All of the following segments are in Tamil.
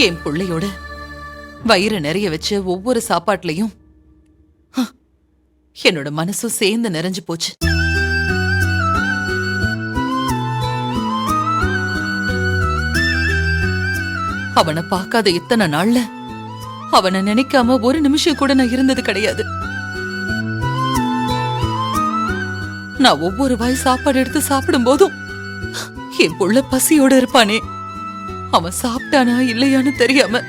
என் பிள்ளையோட வயிறு நிறைய வச்ச ஒவ்வொரு சாப்பாட்டுலயும் என்னோட மனசும் சேர்ந்து நிறைஞ்சு போச்சு. அவனை பார்க்காத இத்தனை நாள்ல அவனை நினைக்காம ஒரு நிமிஷம் கூட நான் இருந்தது கிடையாது. நான் ஒவ்வொரு வாய் சாப்பாடு எடுத்து சாப்பிடும் போதும் என் புள்ள பசியோட இருப்பானே, அவன் சாப்பிட்டானா இல்லையான்னு தெரியாம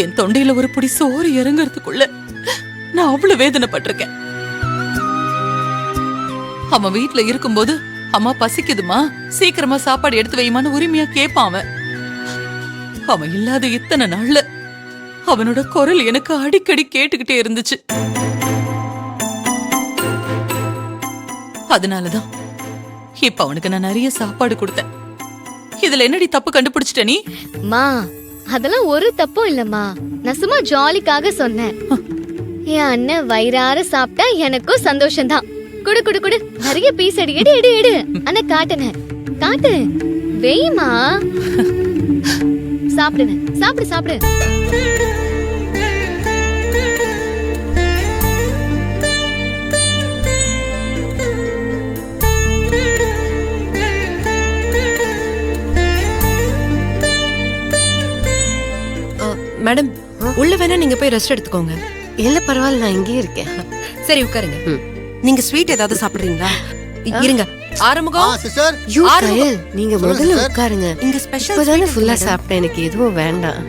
என் தொண்டையில ஒரு பிடி சோறு இறங்கறதுக்குள்ள நான் அவ்வளவு வேதனைப்பட்டிருக்கேன். அவன் வீட்டுல இருக்கும்போது அம்மா பசிக்குதுமா சீக்கிரமா சாப்பாடு எடுத்து வைமான்னு உரிமையா கேட்பான். அவன் இல்லாத இத்தனை நாள்ல அவனோட குரல் எனக்கு அடிக்கடி கேட்டுக்கிட்டே இருந்துச்சு. அதனாலதான் இப்ப அவனுக்கு நான் நிறைய சாப்பாடு கொடுத்தேன். இதுல என்னடி தப்பு கண்டுபிடிச்சிட்ட நீ? மா அதெல்லாம் ஒரு தப்பும் இல்லம்மா, நான் சும்மா ஜாலிக்காக சொன்னேன். என் அண்ணன் வயிறார சாப்பிட்டா எனக்கும் சந்தோஷம்தான். குடு குடு குடு நிறைய பீஸ் எடு எடு எடு எடு. அண்ணா காட்டுன காட்டு வெய்மா, சாப்பிடுன சாப்பிடு சாப்பிடு. மேடம் உள்ள வேணா நீங்க போய் ரெஸ்ட் எடுத்துக்கோங்க. இல்ல பரவாயில்ல, நான் இங்கே இருக்கேன். சரி உட்காருங்க. நீங்க ஸ்வீட் ஏதாவது சாப்பிடுறீங்களா? இருங்க. ஆரம்பம் சிஸ்டர், நீங்க முதல்ல உட்காருங்க. இங்க ஸ்பெஷல் இப்பதானே ஃபுல்லா சாப்பிட்டேன், எனக்கு எதுவும் வேண்டாம்.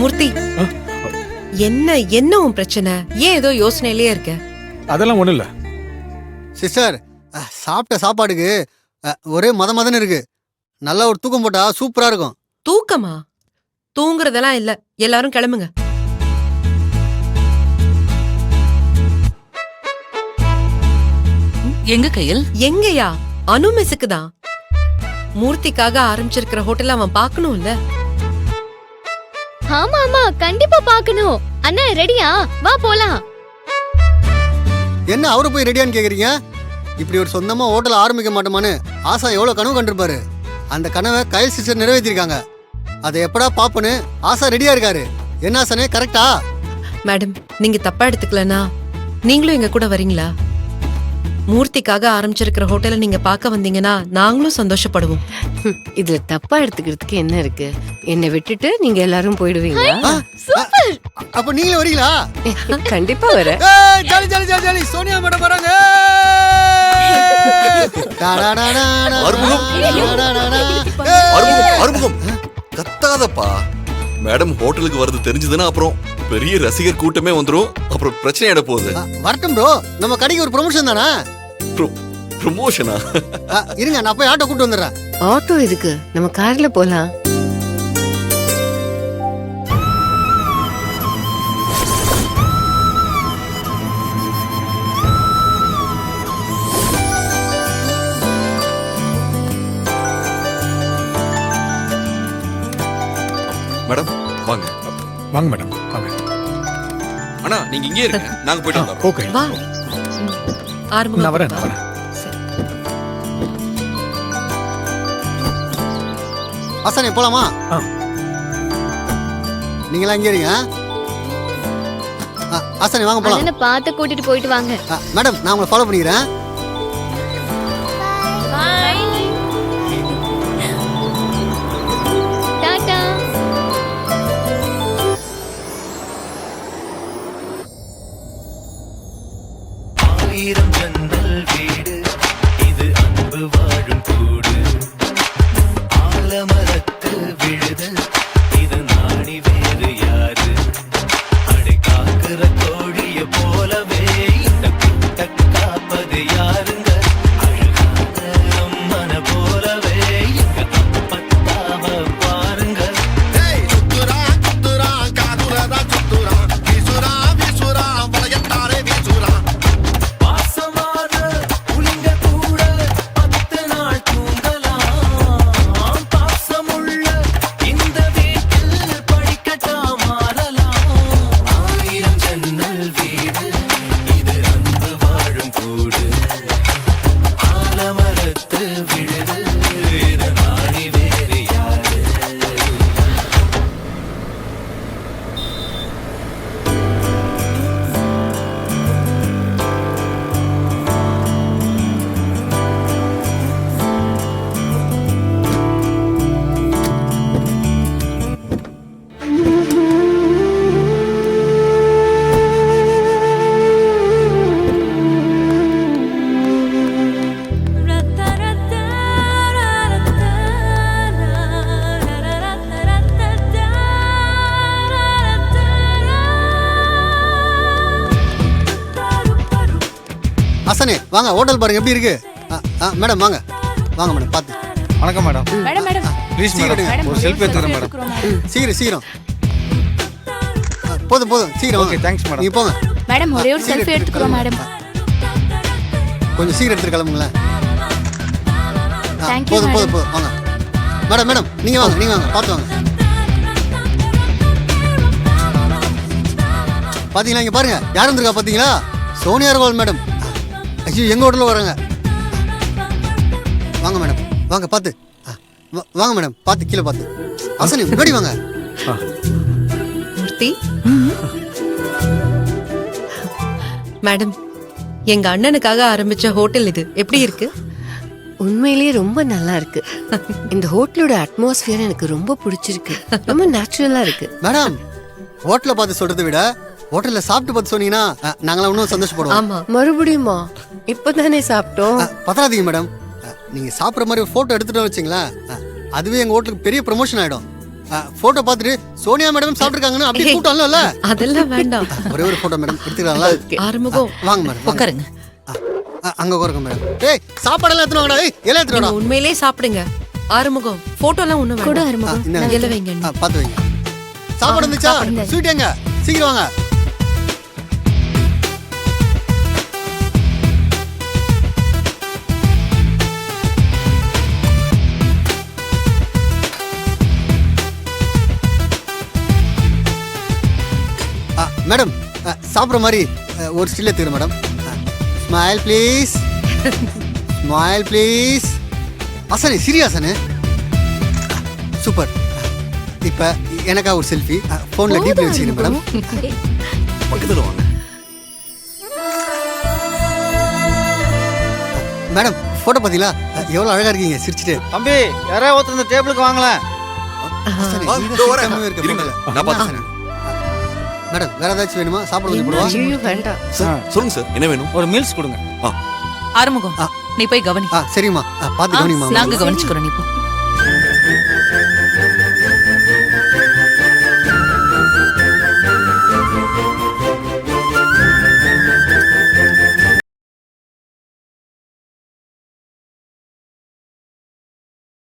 மூர்த்தி, என்ன உன் பிரச்சனை? ஏன் ஏதோ யோசனையிலேயே இருக்க? அதெல்லாம் ஒண்ணு இல்ல சிஸ்டர். சாப்பிட்ட சாப்பாடுக்கு ஒரே மதன்னு இருக்கு. நல்லா ஒரு தூக்கம் போட்டா சூப்பரா இருக்கும். தூக்கமா? தூங்குறதெல்லாம் இல்ல, எல்லாரும் கிளம்புங்க. எங்க கையில்? எங்கயா? அனு மெஸ்ஸுக்குதான். மூர்த்திக்காக ஆரம்பிச்சிருக்கிற ஹோட்டல் அவன் பாக்கணும் இல்ல? ஆமா ஆமா கண்டிப்பா பாக்கணும். அண்ணா ரெடியா? வா போலாம். என்ன அவரு போய் ரெடியான்னு கேக்குறீங்க? இப்படி ஒரு சொந்தமா ஹோட்டல் ஆரம்பிக்க மாட்டோமான்னு ஆசா எவ்வளவு கனவு கண்டிருப்பாரு. அந்த கனவை கையில் சிஸ்டர் நிறைவேற்றிருக்காங்க. அதை எப்படா பாப்பன்னு ஆசா ரெடியா இருக்காரு. என்ன ஆசானே, கரெக்டா? மேடம் நீங்க தப்பா எடுத்துக்கலனா நீங்களும் எங்க கூட வரீங்களா? மூர்த்திக்காக ஆரம்பிச்சிருக்கிற ஹோட்டலை நீங்க பார்க்க வந்தீங்கன்னா நாங்களும் சந்தோஷப்படுவோம். இதுல தப்பா எடுத்துக்கிறதுக்கு என்ன இருக்கு? என்னை விட்டுட்டு நீங்க எல்லாரும் போயிடுவீங்களா? அப்ப நீங்களே வரீங்களா? கண்டிப்பா வர. Jolly jolly jolly jolly. Sonia madam வராங்க. அறுமுகம் கத்தாதப்பா. மேடம் ஹோட்டலுக்கு வரது தெரிஞ்சதுன்னா அப்புறம் பெரிய ரசிகர் கூட்டமே வந்துரும். அப்புறம் பிரச்சனை ஆயிட போகுது. வரட்டும் ப்ரோ, நம்ம கடைக்கு ஒரு ப்ரமோஷன் தானே. ப்ரமோஷனா? இருங்க, நான் போய் ஆட்டோ கூட்டு வந்துடுறேன். ஆட்டோ இருக்கு, நம்ம கார்ல போலாம். மேடம் வாங்க. வாங்க மேடம் வாங்க. அண்ணா நீங்க இங்கே இருங்க, நாங்க போயிட்டு வரோம். ஓகே வா. ஆரம்பம். நான் வரேன். ஆசானே போலாமா? நீங்களா இங்கே இருங்க. ஆசானே வாங்க போலாம். அண்ணனை பார்த்து கூட்டிட்டு போயிட்டு வாங்க. மேடம் நான் உங்களை ஃபாலோ பண்ணிக்கிறேன். டாடா. ஆயிரம் ஜன்னல் வீடு, இது அன்பு வாழும் கூடு. ஆலமரத்து விழுது, இது நாடி வேறு யாரு? அடை காக்கிற கோழிய போலவே இந்த கூட்ட காப்பது யாரு? அசனே வாங்க ஹோட்டல் பாருங்க எப்படி இருக்கு மேடம் வாங்க வாங்க மேடம் பார்த்து. வணக்கம் மேடம். மேடம் மேடம் ப்ளீஸ் சீக்கிரம் மேடம் ஒரு செல்ஃபி எடுத்துக்கிறேன் மேடம். சீக்கிரம் சீக்கிரம் போதும் போதும் சீக்கிரம் ஓகே வாங்க. Thanks madam. நீங்க போங்க மேடம் ஒரே ஒரு செல்ஃபி எடுத்துக்கிறோம் மேடம். கொஞ்சம் சீக்கிரம் எடுத்துட்டு கிளம்புங்களேன். Thank you, போதும் போதும் madam. போதும் வாங்க மேடம் மேடம் நீங்க வாங்க பார்த்து வாங்க. பாத்தீங்களா இங்க பாருங்க யார் வந்திருக்கா பாத்தீங்களா? சோனியா அகர்வால் மேடம். ஐயோ எங்க ஹோட்டல்ல வராங்க. வாங்க மேடம் வாங்க பார்த்து. வாங்க மேடம் பார்த்து கீழே பார்த்து. அசனி முன்னாடி வாங்க. மூர்த்தி மேடம், எங்க அண்ணனுக்காக ஆரம்பிச்ச ஹோட்டல் இது எப்படி இருக்கு? உண்மையிலேயே ரொம்ப நல்லா இருக்கு. இந்த ஹோட்டலோட அட்மாஸ்பியர் எனக்கு ரொம்ப பிடிச்சிருக்கு. ரொம்ப நேச்சுரலா இருக்கு. மேடம் ஹோட்டலை பார்த்து சொல்றதை விட ஹோட்டல்ல சாப்பிட்டு பார்த்து சொன்னீங்கன்னா நாங்களாம் இன்னும் சந்தோஷப்படுவோம். ஆமா. மறுபடியுமா? இப்பதானே சாப்பிட்டோம். பத்தாதீங்க மேடம். நீங்க சாப்பிட்ற மாதிரி போட்டோ எடுத்துட்டு வச்சிங்களா, அதுவே எங்க ஹோட்டலுக்கு பெரிய ப்ரமோஷன் ஆயிடும். போட்டோ பார்த்துட்டு சோனியா மேடம் சாப்பிட்டுருக்காங்கன்னு அப்படியே கூட்டம்ல. அதெல்லாம் வேண்டாம். ஒரே ஒரு போட்டோ மேடம் எடுத்துக்கலாங்களா? ஆறுமுகம் வாங்க மேடம் வாங்க. உட்காருங்க. அங்க உட்காருங்க மேடம். ஏய் சாப்பாடெல்லாம் எடுத்துட்டு வாங்கடா. ஏய் எல்லாம் எடுத்துட்டு நீங்க வாடா. உண்மையிலேயே சாப்பிடுங்க. ஆறுமுகம் போட்டோ எல்லாம் ஒண்ணும் கூட வேண்டாம். ஆறுமுகம். இந்தாங்க. இலை வைங்க அண்ணி. பார்த்து வைங்க. சாப்பாடு வந்துச்சா? ஸ்வீட் எங்க? சீக்கிரம் வாங்க. மேடம் சாப்பிட்ற மாதிரி ஒரு ஸ்டில் எடுத்துக்கிறேன் madam. Smile please. Smile please. அசனே சீரியஸானே சூப்பர். இப்போ எனக்கா ஒரு செல்ஃபி ஃபோனில் டிபியில் வச்சுக்கிறேன் மேடம். பக்கத்துல வாங்க. மேடம் ஃபோட்டோ பார்த்தீங்களா? எவ்வளோ அழகாக இருக்கீங்க சிரிச்சிட்டு. தம்பி யாராவது ஒருத்தர் இந்த டேபிளுக்கு வாங்கலாம். அசனே, ஆ, நீங்க இதோ வரேன். சிரிக்காமவே இருக்க இருங்க, photoல. நான் பார்த்து அசனே. மேடம் வேற ஏதாச்சும் வேணுமா? சாப்பிட கொஞ்சம் போடுவா? ஐயோ, வேண்டாம். சார் சொல்லுங்க சார் என்ன வேணும்? ஒரு மீல்ஸ் கொடுங்க. ஆறுமுகம் நீ போய் கவனி. சரிம்மா பார்த்து கவனிமா. நாங்க கவனிச்சுக்கிறோம் நீ போ.